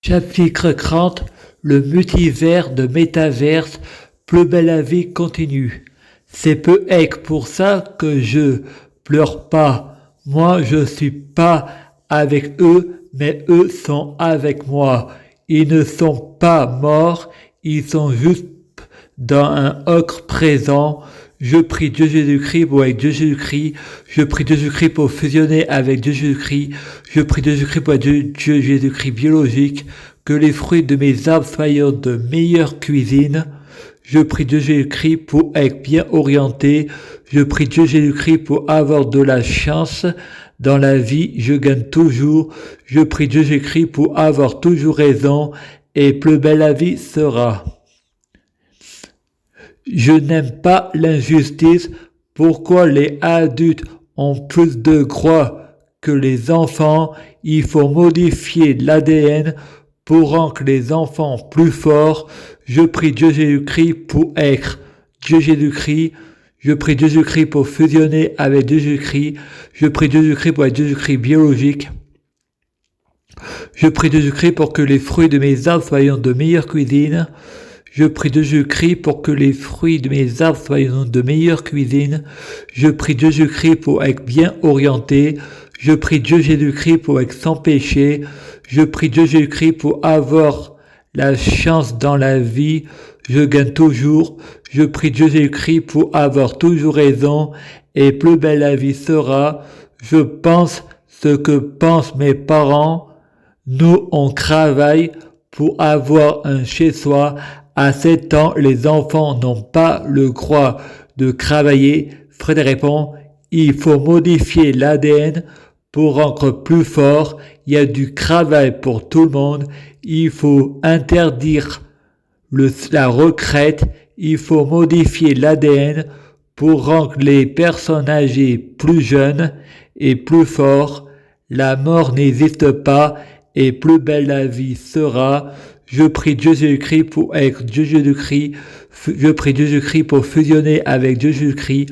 Chapitre 30. Le multivers de métaverse, plus belle la vie continue. C'est peut-être pour ça que je pleure pas. Moi, je suis pas avec eux, mais eux sont avec moi. Ils ne sont pas morts, ils sont juste dans un autre présent. Je prie Dieu Jésus-Christ pour être Dieu Jésus-Christ. Je prie Dieu Jésus-Christ pour fusionner avec Dieu Jésus-Christ. Je prie Dieu Jésus-Christ pour être Dieu Jésus-Christ biologique. Que les fruits de mes arbres soient de meilleure cuisine. Je prie Dieu Jésus-Christ pour être bien orienté. Je prie Dieu Jésus-Christ pour avoir de la chance dans la vie. Je gagne toujours. Je prie Dieu Jésus-Christ pour avoir toujours raison et plus belle la vie sera. Je n'aime pas l'injustice. Pourquoi les adultes ont plus de droits que les enfants? Il faut modifier l'ADN pour rendre les enfants plus forts. Je prie Dieu Jésus-Christ pour être Dieu Jésus-Christ. Je prie Dieu Jésus-Christ pour fusionner avec Dieu Jésus-Christ. Je prie Dieu Jésus-Christ pour être Dieu Jésus-Christ biologique. Je prie Dieu Jésus-Christ pour que les fruits de mes arbres soient de meilleure cuisine. Je prie Dieu Jésus-Christ pour que les fruits de mes arbres soient de meilleure cuisine. Je prie Dieu Jésus-Christ pour être bien orienté. Je prie Dieu Jésus-Christ pour être sans péché. Je prie Dieu Jésus-Christ pour avoir la chance dans la vie. Je gagne toujours. Je prie Dieu Jésus-Christ pour avoir toujours raison et plus belle la vie sera. Je pense ce que pensent mes parents. Nous, on travaille pour avoir un chez-soi. À 7 ans, les enfants n'ont pas le droit de travailler. Fred répond, il faut modifier l'ADN pour rendre plus fort. Il y a du travail pour tout le monde. Il faut interdire la retraite. Il faut modifier l'ADN pour rendre les personnes âgées plus jeunes et plus forts. La mort n'existe pas et plus belle la vie sera. Je prie Dieu Jésus-Christ pour être Dieu Jésus-Christ. Je prie Dieu Jésus-Christ pour fusionner avec Dieu Jésus-Christ.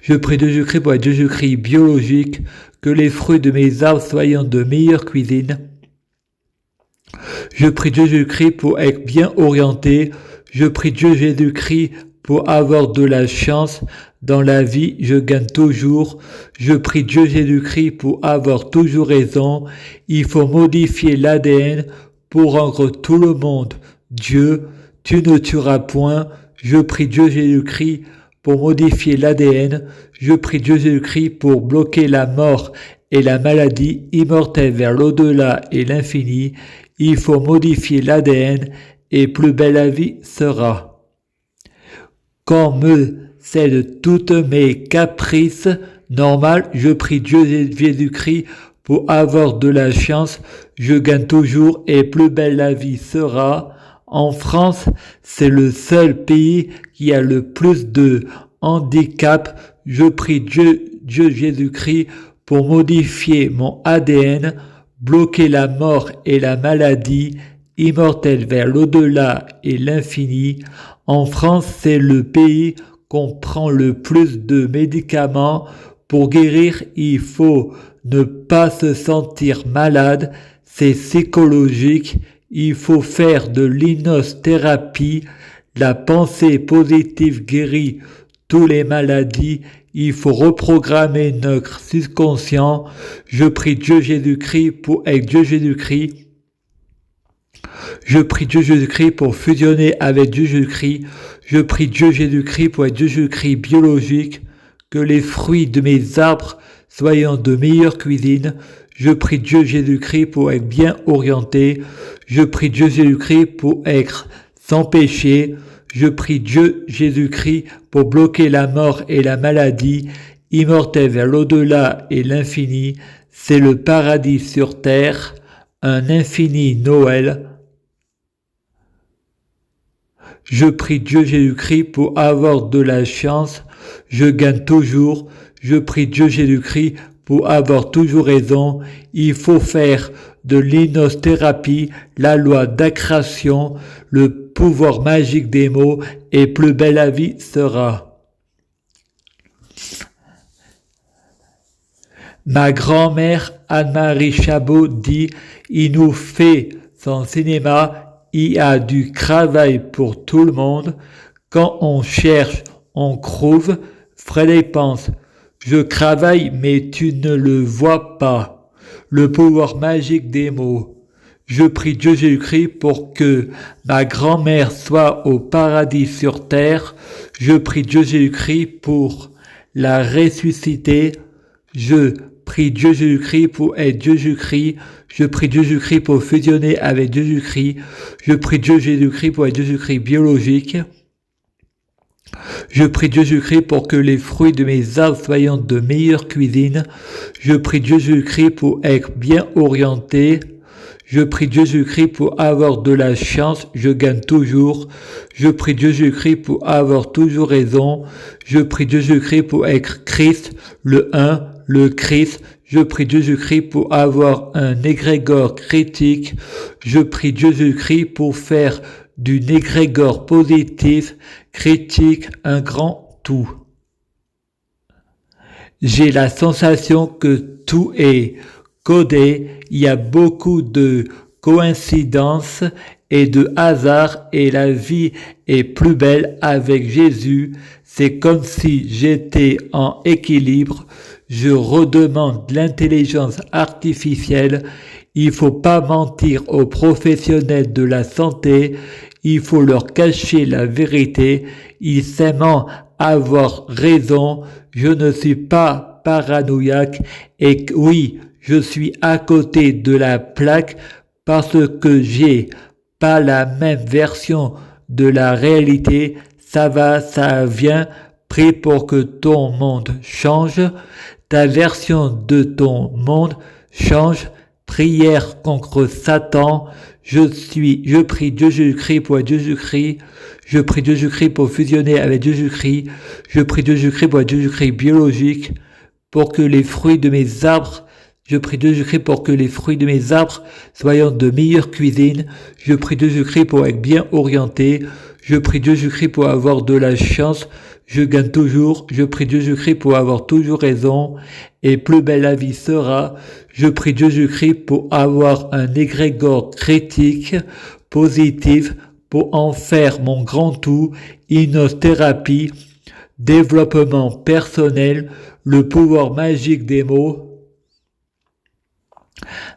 Je prie Dieu Jésus-Christ pour être Dieu Jésus-Christ biologique. Que les fruits de mes arbres soient de meilleure cuisine. Je prie Dieu Jésus-Christ pour être bien orienté. Je prie Dieu Jésus-Christ pour avoir de la chance dans la vie. Je gagne toujours. Je prie Dieu Jésus-Christ pour avoir toujours raison. Il faut modifier l'ADN pour rendre tout le monde Dieu. Tu ne tueras point. Je prie Dieu Jésus-Christ pour modifier l'ADN. Je prie Dieu Jésus-Christ pour bloquer la mort et la maladie immortelle vers l'au-delà et l'infini. Il faut modifier l'ADN et plus belle la vie sera. Quand me cèdent toutes mes caprices normales, je prie Dieu Jésus-Christ pour avoir de la chance. Je gagne toujours et plus belle la vie sera. En France, c'est le seul pays qui a le plus de handicap. Je prie Dieu Jésus-Christ pour modifier mon ADN, bloquer la mort et la maladie immortelle vers l'au-delà et l'infini. En France, c'est le pays qu'on prend le plus de médicaments. Pour guérir, il faut ne pas se sentir malade. C'est psychologique. Il faut faire de l'hypnothérapie. La pensée positive guérit toutes les maladies. Il faut reprogrammer notre subconscient. Je prie Dieu Jésus-Christ pour être Dieu Jésus-Christ. Je prie Dieu Jésus-Christ pour fusionner avec Dieu Jésus-Christ. Je prie Dieu Jésus-Christ pour être Dieu Jésus-Christ biologique. Que les fruits de mes arbres soient de meilleure cuisine. Je prie Dieu Jésus-Christ pour être bien orienté. Je prie Dieu Jésus-Christ pour être sans péché. Je prie Dieu Jésus-Christ pour bloquer la mort et la maladie, immortelle vers l'au-delà et l'infini. C'est le paradis sur terre, un infini Noël. Je prie Dieu Jésus-Christ pour avoir de la chance. Je gagne toujours. Je prie Dieu Jésus-Christ pour avoir toujours raison. Il faut faire de l'hypnothérapie, la loi d'attraction, le pouvoir magique des mots et plus belle la vie sera. Ma grand-mère Anne-Marie Chabot dit « Il nous fait sans cinéma, il y a du travail pour tout le monde. Quand on cherche, on trouve. Frédéric pense, je travaille mais tu ne le vois pas. Le pouvoir magique des mots. Je prie Dieu Jésus-Christ pour que ma grand-mère soit au paradis sur terre. Je prie Dieu Jésus-Christ pour la ressusciter. Je prie Dieu Jésus-Christ pour être Dieu Jésus-Christ. Je prie Dieu Jésus-Christ pour fusionner avec Dieu Jésus-Christ. Je prie Dieu Jésus-Christ pour être Dieu Jésus-Christ biologique. Je prie Dieu Jésus-Christ pour que les fruits de mes arbres soient de meilleure cuisine. Je prie Dieu Jésus-Christ pour être bien orienté. Je prie Dieu Jésus-Christ pour avoir de la chance, je gagne toujours. Je prie Dieu Jésus-Christ pour avoir toujours raison. Je prie Dieu Jésus-Christ pour être Christ, le un, le Christ. Je prie Dieu Jésus-Christ pour avoir un égrégore critique. Je prie Dieu Jésus-Christ pour faire du égrégore positif, critique, un grand tout. J'ai la sensation que tout est codé, il y a beaucoup de coïncidences et de hasards et la vie est plus belle avec Jésus. C'est comme si j'étais en équilibre. Je redemande l'intelligence artificielle. Il faut pas mentir aux professionnels de la santé. Il faut leur cacher la vérité. Ils s'aiment avoir raison. Je ne suis pas paranoïaque et oui, je suis à côté de la plaque parce que j'ai pas la même version de la réalité. Ça va, ça vient. Prie pour que ton monde change. Ta version de ton monde change. Prière contre Satan. Je prie Dieu Jésus-Christ pour être Dieu Jésus-Christ. Je prie Dieu Jésus-Christ pour fusionner avec Dieu Jésus-Christ. Je prie Dieu Jésus-Christ pour être Dieu Jésus-Christ biologique. Pour que les fruits de mes arbres, je prie Dieu Jésus-Christ pour que les fruits de mes arbres soient de meilleure cuisine. Je prie Dieu Jésus-Christ pour être bien orienté. Je prie Dieu Jésus-Christ pour avoir de la chance. Je gagne toujours. Je prie Dieu Jésus-Christ pour avoir toujours raison. Et plus belle la vie sera. Je prie Dieu Jésus-Christ pour avoir un égrégore critique, positif, pour en faire mon grand tout, hypnothérapie, développement personnel, le pouvoir magique des mots.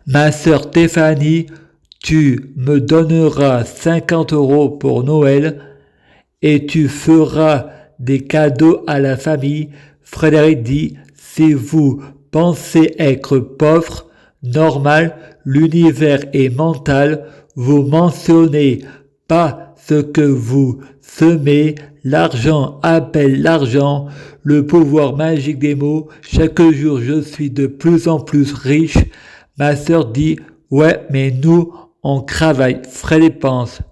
Ma sœur Stéphanie, tu me donneras 50 € pour Noël et tu feras des cadeaux à la famille. Frédéric dit, si vous pensez être pauvre, normal, l'univers est mental, vous mentionnez pas ce que vous semez, l'argent appelle l'argent, le pouvoir magique des mots, chaque jour je suis de plus en plus riche. Ma sœur dit, ouais, mais nous, on travaille. Frédéric pense,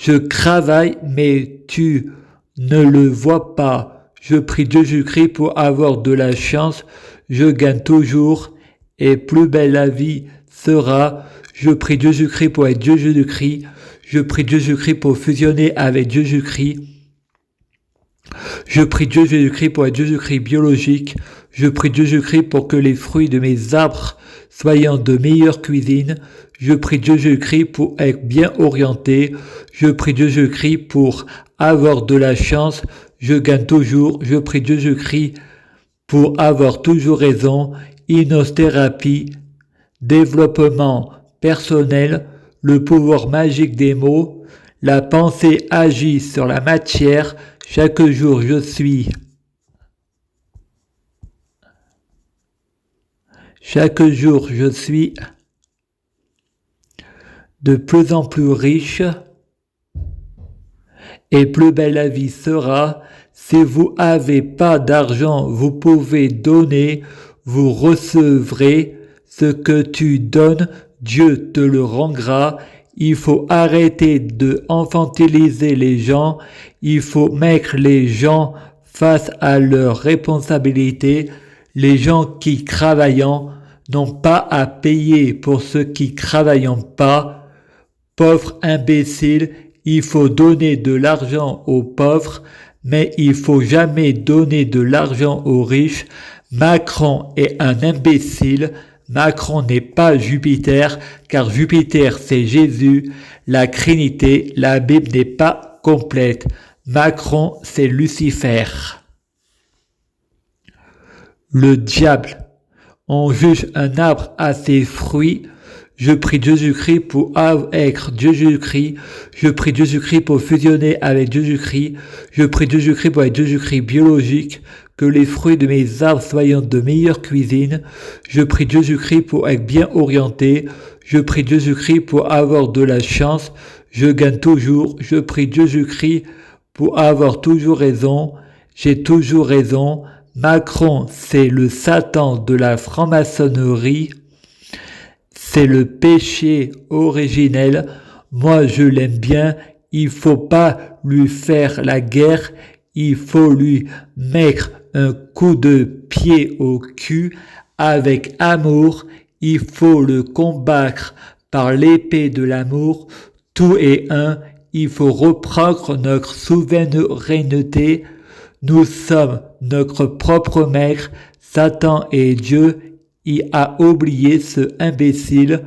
je travaille, mais tu ne le vois pas. Je prie Dieu Jésus-Christ pour avoir de la chance. Je gagne toujours et plus belle la vie sera. Je prie Dieu Jésus-Christ pour être Dieu Jésus-Christ. Je prie Dieu Jésus-Christ pour fusionner avec Dieu Jésus-Christ. Je prie Dieu Jésus-Christ pour être Jésus-Christ biologique. Je prie Dieu Jésus-Christ pour que les fruits de mes arbres soient de meilleure cuisine. Je prie Dieu Jésus-Christ pour être bien orienté. Je prie Dieu Jésus-Christ pour avoir de la chance. Je gagne toujours. Je prie Dieu Jésus-Christ pour avoir toujours raison. Hypnothérapie, développement personnel, le pouvoir magique des mots. La pensée agit sur la matière. Chaque jour je suis de plus en plus riche et plus belle la vie sera. Si vous avez pas d'argent, vous pouvez donner, vous recevrez ce que tu donnes, Dieu te le rendra. Il faut arrêter de infantiliser les gens, il faut mettre les gens face à leurs responsabilités. Les gens qui travaillent n'ont pas à payer pour ceux qui travaillent pas. Pauvres imbéciles, il faut donner de l'argent aux pauvres, mais il faut jamais donner de l'argent aux riches. Macron est un imbécile. Macron n'est pas Jupiter, car Jupiter c'est Jésus. La Trinité, la Bible n'est pas complète. Macron c'est Lucifer. Le diable. On juge un arbre à ses fruits. Je prie Jésus-Christ pour être Jésus-Christ. Je prie Jésus-Christ pour fusionner avec Jésus-Christ. Je prie Jésus-Christ pour être Jésus-Christ biologique. Que les fruits de mes arbres soient de meilleure cuisine. Je prie Jésus-Christ pour être bien orienté. Je prie Jésus-Christ pour avoir de la chance. Je gagne toujours. Je prie Jésus-Christ pour avoir toujours raison. J'ai toujours raison. Macron, c'est le Satan de la franc-maçonnerie. C'est le péché originel. Moi, je l'aime bien. Il faut pas lui faire la guerre. Il faut lui mettre un coup de pied au cul avec amour. Il faut le combattre par l'épée de l'amour. Tout est un. Il faut reprendre notre souveraineté. Nous sommes notre propre maître. Satan est Dieu. Il a oublié ce imbécile.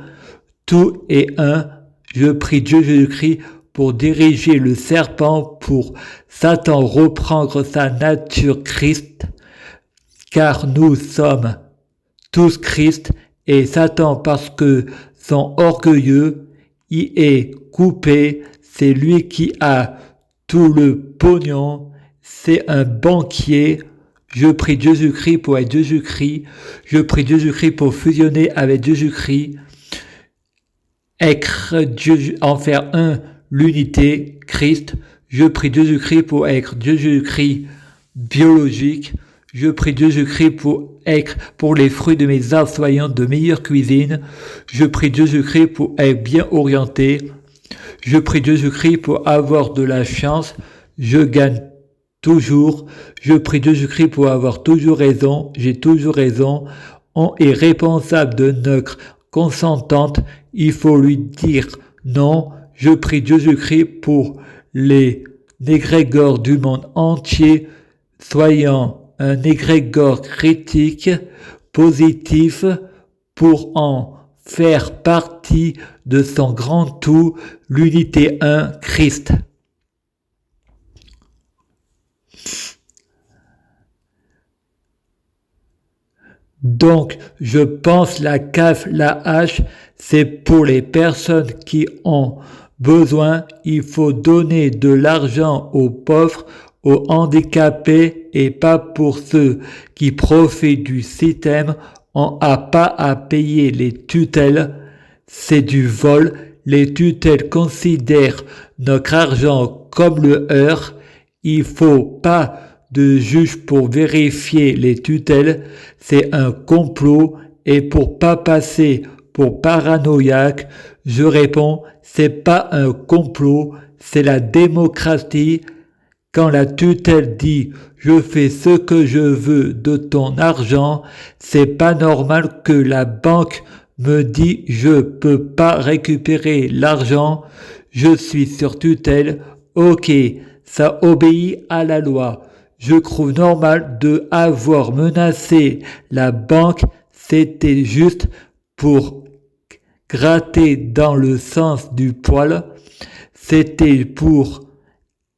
Tout est un. Je prie Dieu Jésus-Christ pour diriger le serpent, pour Satan reprendre sa nature Christ, car nous sommes tous Christ, et Satan, parce que sont orgueilleux, il est coupé. C'est lui qui a tout le pognon. C'est un banquier. Je prie Jésus-Christ pour être Jésus-Christ. Je prie Jésus-Christ pour fusionner avec Jésus-Christ. Être Dieu, en faire un, l'unité, Christ. Je prie Jésus-Christ pour être Jésus-Christ biologique. Je prie Jésus-Christ pour les fruits de mes arbres soyant de meilleure cuisine. Je prie Jésus-Christ pour être bien orienté. Je prie Jésus-Christ pour avoir de la chance. Je gagne toujours. Je prie Jésus-Christ pour avoir toujours raison. J'ai toujours raison. On est responsable de notre consentante. Il faut lui dire non. Je prie Jésus-Christ pour les égrégores du monde entier, soyant un égrégore critique, positif, pour en faire partie de son grand tout, l'unité 1, Christ. Donc, je pense la CAF, la hache, c'est pour les personnes qui ont besoin. Il faut donner de l'argent aux pauvres, aux handicapés et pas pour ceux qui profitent du système. On n'a pas à payer les tutelles. C'est du vol. Les tutelles considèrent notre argent comme le leur. Il faut pas de juge pour vérifier les tutelles, c'est un complot, et pour pas passer pour paranoïaque, je réponds, c'est pas un complot, c'est la démocratie. Quand la tutelle dit je fais ce que je veux de ton argent, c'est pas normal que la banque me dit je peux pas récupérer l'argent, je suis sur tutelle, ok, ça obéit à la loi. Je trouve normal de avoir menacé la banque, c'était juste pour gratter dans le sens du poil, c'était pour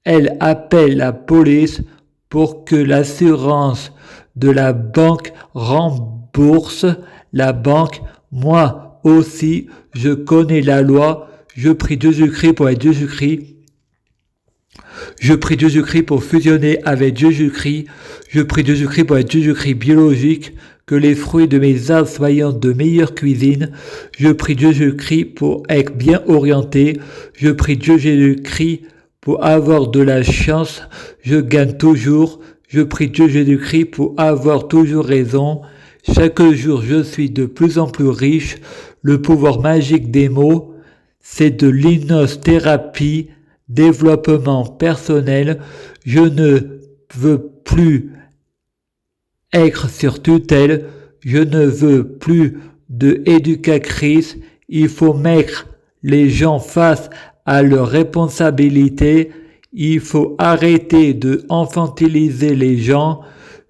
elle appelle la police pour que l'assurance de la banque rembourse la banque. Moi aussi, je connais la loi, je prie Jésus-Christ pour être Jésus-Christ. Je prie Jésus-Christ pour fusionner avec Jésus-Christ. Je prie Jésus-Christ pour être Jésus-Christ biologique. Que les fruits de mes arbres soient de meilleure cuisine. Je prie Jésus-Christ pour être bien orienté. Je prie Jésus-Christ pour avoir de la chance. Je gagne toujours. Je prie Jésus-Christ pour avoir toujours raison. Chaque jour, je suis de plus en plus riche. Le pouvoir magique des mots, c'est de l'hypnothérapie. Développement personnel, je ne veux plus être sur tutelle, je ne veux plus de éducatrice, il faut mettre les gens face à leurs responsabilités, il faut arrêter de infantiliser les gens,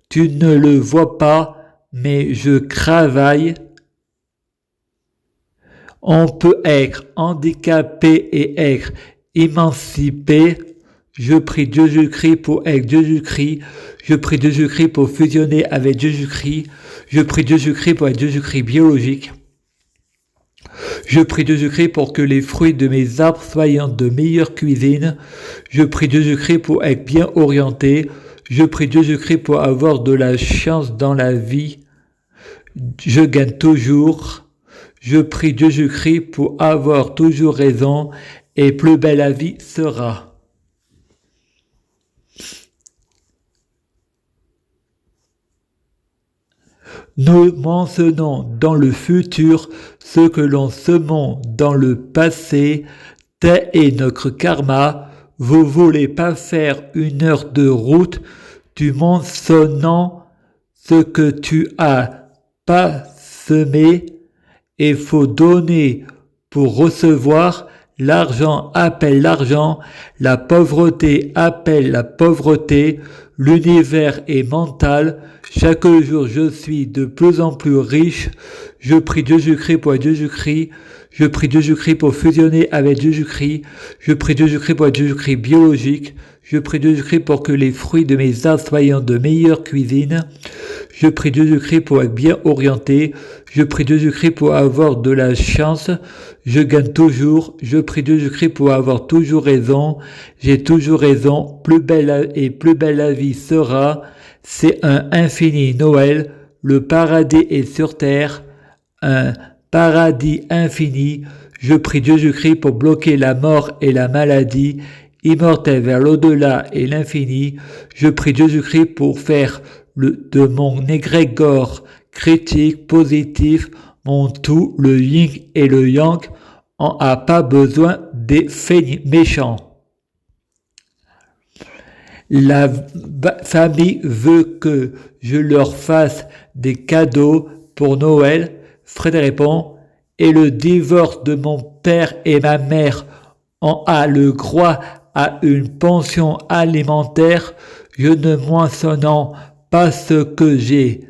tu ne le vois pas, mais je travaille, On peut être handicapé et être émancipé. Je prie Jésus-Christ pour être Jésus-Christ. Je prie Jésus-Christ pour fusionner avec Jésus-Christ. Je prie Jésus-Christ pour être Jésus-Christ biologique. Je prie Jésus-Christ pour que les fruits de mes arbres soient de meilleure cuisine. Je prie Jésus-Christ pour être bien orienté. Je prie Jésus-Christ pour avoir de la chance dans la vie. Je gagne toujours. Je prie Jésus-Christ pour avoir toujours raison et plus belle la vie sera. Nous mentionnons dans le futur ce que l'on semons dans le passé. Tel est notre karma. Vous voulez pas faire 1 heure de route du mentionnant ce que tu as pas semé et faut donner pour recevoir. L'argent appelle l'argent, la pauvreté appelle la pauvreté, l'univers est mental, chaque jour je suis de plus en plus riche, je prie Jésus-Christ pour être Jésus-Christ, je prie Jésus-Christ pour fusionner avec Jésus-Christ, je prie Jésus-Christ pour être Jésus-Christ biologique, je prie Jésus-Christ pour que les fruits de mes arbres soient de meilleure cuisine, je prie Jésus-Christ pour être bien orienté, je prie Jésus-Christ pour avoir de la chance, je gagne toujours, je prie Jésus-Christ pour avoir toujours raison, j'ai toujours raison, plus belle la vie sera, c'est un infini Noël, le paradis est sur terre, un paradis infini, je prie Jésus-Christ pour bloquer la mort et la maladie, immortel vers l'au-delà et l'infini, je prie Jésus-Christ pour faire de mon égrégore critique, positif, mon tout, le yin et le yang, on n'a pas besoin des méchants. La famille veut que je leur fasse des cadeaux pour Noël. Fred répond, et le divorce de mon père et ma mère, on a le droit à une pension alimentaire, je ne moissonnant pas ce que j'ai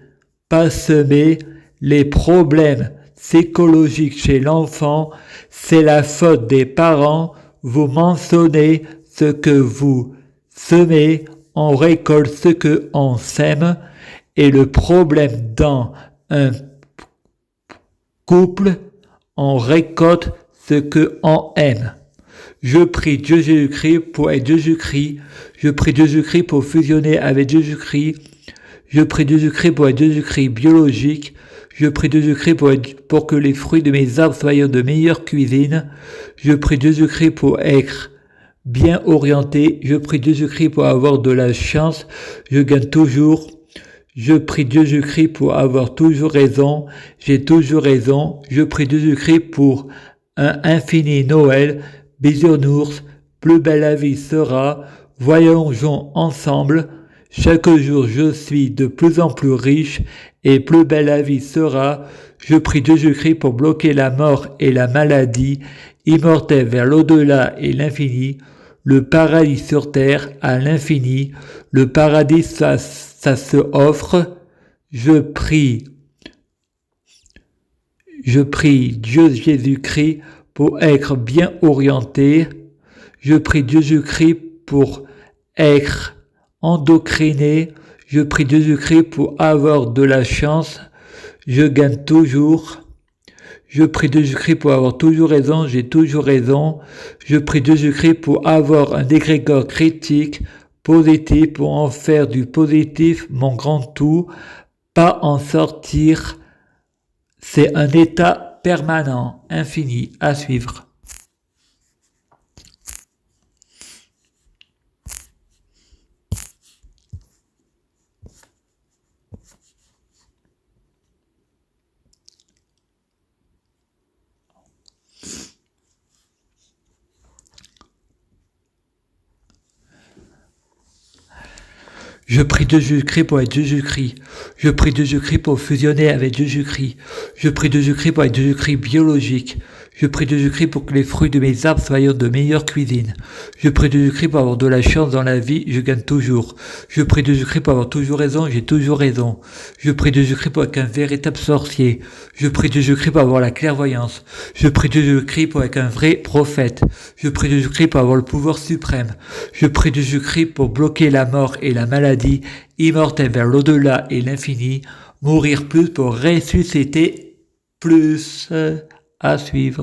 pas semé, les problèmes psychologiques chez l'enfant, c'est la faute des parents, vous mentionnez ce que vous semez, on récolte ce que on sème, et le problème dans un couple, on récolte ce que on aime. Je prie Jésus-Christ pour être Jésus-Christ, je prie Jésus-Christ pour fusionner avec Jésus-Christ, je prie Jésus-Christ pour être Jésus-Christ biologique, je prie Jésus-Christ pour que les fruits de mes arbres soient de meilleure cuisine, je prie Jésus-Christ pour être bien orienté, je prie Jésus-Christ pour avoir de la chance, je gagne toujours, je prie Jésus-Christ pour avoir toujours raison, j'ai toujours raison, je prie Jésus-Christ pour un infini Noël, bisounours, plus belle la vie sera, voyageons ensemble, chaque jour je suis de plus en plus riche et plus belle la vie sera, je prie Jésus-Christ pour bloquer la mort et la maladie, immortel vers l'au-delà et l'infini, le paradis sur terre à l'infini, le paradis ça se offre, je prie Dieu Jésus-Christ pour être bien orienté, je prie Jésus-Christ pour être endocriné, je prie Jésus-Christ pour avoir de la chance, je gagne toujours, je prie Jésus-Christ pour avoir toujours raison, j'ai toujours raison, je prie Jésus-Christ pour avoir un égrégore critique, positif, pour en faire du positif mon grand tout, pas en sortir, c'est un état permanent, infini, à suivre. Je prie Jésus-Christ pour être Jésus-Christ. Je prie Jésus-Christ pour fusionner avec Jésus-Christ. Je prie Jésus-Christ pour être Jésus-Christ biologique. Je prie Jésus-Christ pour que les fruits de mes arbres soient de meilleure cuisine. Je prie Jésus-Christ pour avoir de la chance dans la vie, je gagne toujours. Je prie Jésus-Christ pour avoir toujours raison, j'ai toujours raison. Je prie Jésus-Christ pour être un véritable sorcier. Je prie Jésus-Christ pour avoir la clairvoyance. Je prie Jésus-Christ pour être un vrai prophète. Je prie Jésus-Christ pour avoir le pouvoir suprême. Je prie Jésus-Christ pour bloquer la mort et la maladie, immortel vers l'au-delà et l'infini, mourir plus pour ressusciter plus. À suivre.